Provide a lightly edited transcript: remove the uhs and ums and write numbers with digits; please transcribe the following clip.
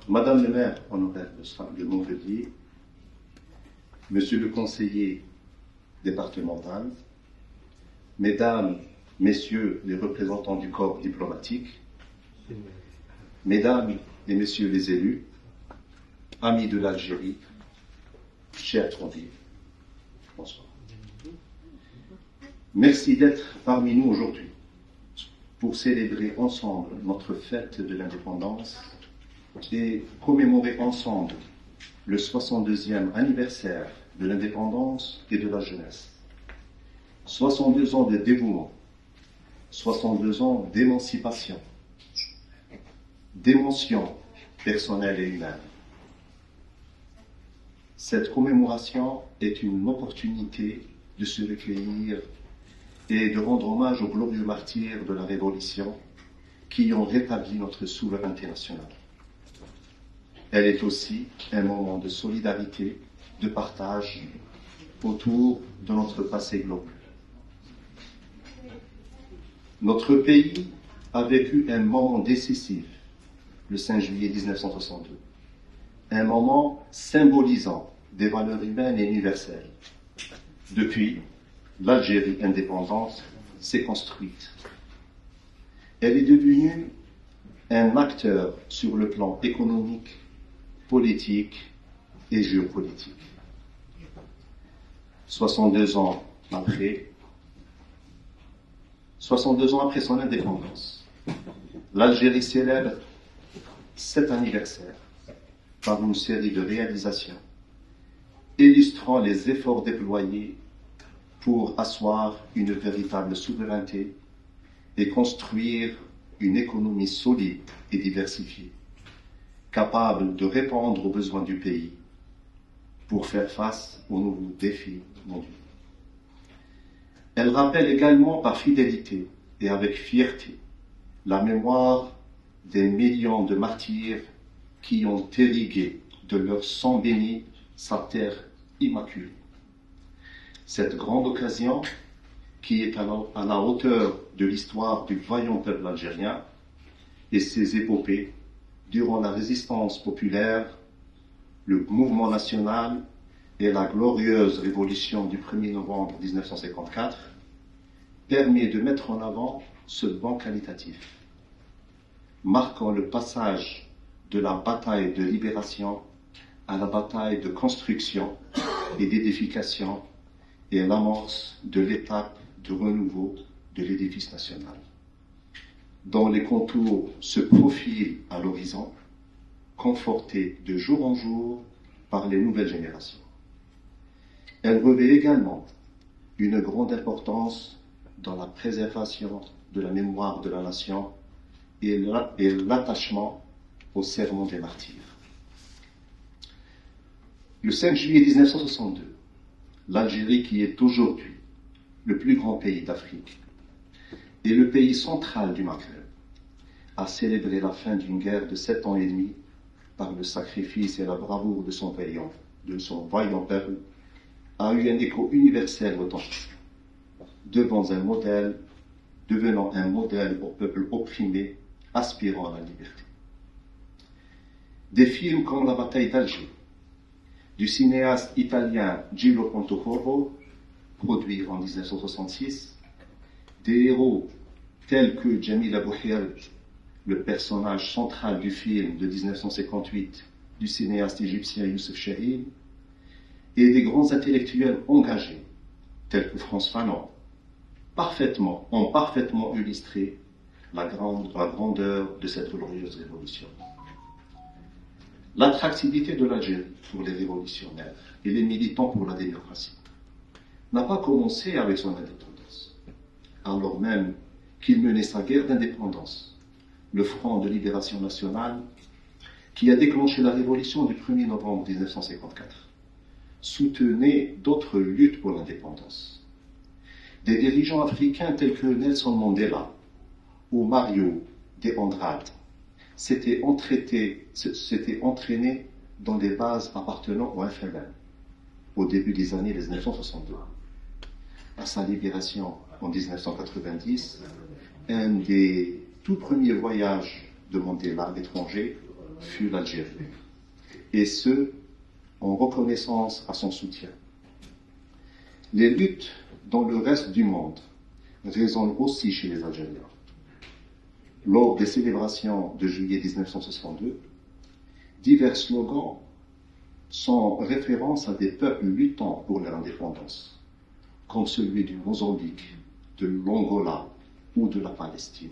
Madame le maire honoraire de Montpellier, Monsieur le conseiller départemental, Mesdames, Messieurs les représentants du corps diplomatique, Mesdames et Messieurs les élus, amis de l'Algérie, chers convives, bonsoir. Merci d'être parmi nous aujourd'hui pour célébrer ensemble notre fête de l'indépendance et commémorer ensemble le 62e anniversaire de l'indépendance et de la jeunesse. 62 ans de dévouement, 62 ans d'émancipation, d'émotion personnelle et humaine. Cette commémoration est une opportunité de se recueillir et de rendre hommage aux glorieux martyrs de la Révolution qui ont rétabli notre souveraineté nationale. Elle est aussi un moment de solidarité, de partage autour de notre passé global. Notre pays a vécu un moment décisif, le 5 juillet 1962, un moment symbolisant des valeurs humaines et universelles. Depuis, l'Algérie indépendante s'est construite. Elle est devenue un acteur sur le plan économique, politique et géopolitique. 62 ans après son indépendance, l'Algérie célèbre cet anniversaire par une série de réalisations illustrant les efforts déployés pour asseoir une véritable souveraineté et construire une économie solide et diversifiée, capable de répondre aux besoins du pays pour faire face aux nouveaux défis mondiaux. Elle rappelle également par fidélité et avec fierté la mémoire des millions de martyrs qui ont irrigué de leur sang béni sa terre immaculée. Cette grande occasion, qui est à la hauteur de l'histoire du vaillant peuple algérien et ses épopées durant la résistance populaire, le mouvement national et la glorieuse révolution du 1er novembre 1954, permet de mettre en avant ce banc qualitatif, marquant le passage de la bataille de libération à la bataille de construction et d'édification et l'amorce de l'étape de renouveau de l'édifice national, dont les contours se profilent à l'horizon, confortés de jour en jour par les nouvelles générations. Elle revêt également une grande importance dans la préservation de la mémoire de la nation et l'attachement au serment des martyrs. Le 5 juillet 1962, l'Algérie, qui est aujourd'hui le plus grand pays d'Afrique et le pays central du Maghreb, a célébré la fin d'une guerre de 7 ans et demi par le sacrifice et la bravoure de son vaillant peuple, a eu un écho universel retentissant, devenant un modèle au peuple opprimé, aspirant à la liberté. Des films comme La bataille d'Alger, du cinéaste italien Gillo Pontecorvo, produit en 1966, des héros tels que Jamil Abouhir, le personnage central du film de 1958 du cinéaste égyptien Youssef Chahine, et des grands intellectuels engagés tels que Frantz Fanon, ont parfaitement illustré la grandeur de cette glorieuse révolution. L'attractivité de l'Algérie pour les révolutionnaires et les militants pour la démocratie n'a pas commencé avec son indépendance, alors même qu'il menait sa guerre d'indépendance, le Front de libération nationale, qui a déclenché la révolution du 1er novembre 1954, soutenait d'autres luttes pour l'indépendance. Des dirigeants africains tels que Nelson Mandela ou Mario de Andrade s'étaient entraînés dans des bases appartenant au FLN au début des années 1962. À sa libération en 1990, un des tout premiers voyages de Mandela à l'étranger fut l'Algérie, et ce, en reconnaissance à son soutien. Les luttes dans le reste du monde résonnent aussi chez les Algériens. Lors des célébrations de juillet 1962, divers slogans sont référence à des peuples luttant pour leur indépendance, comme celui du Mozambique, de l'Angola ou de la Palestine.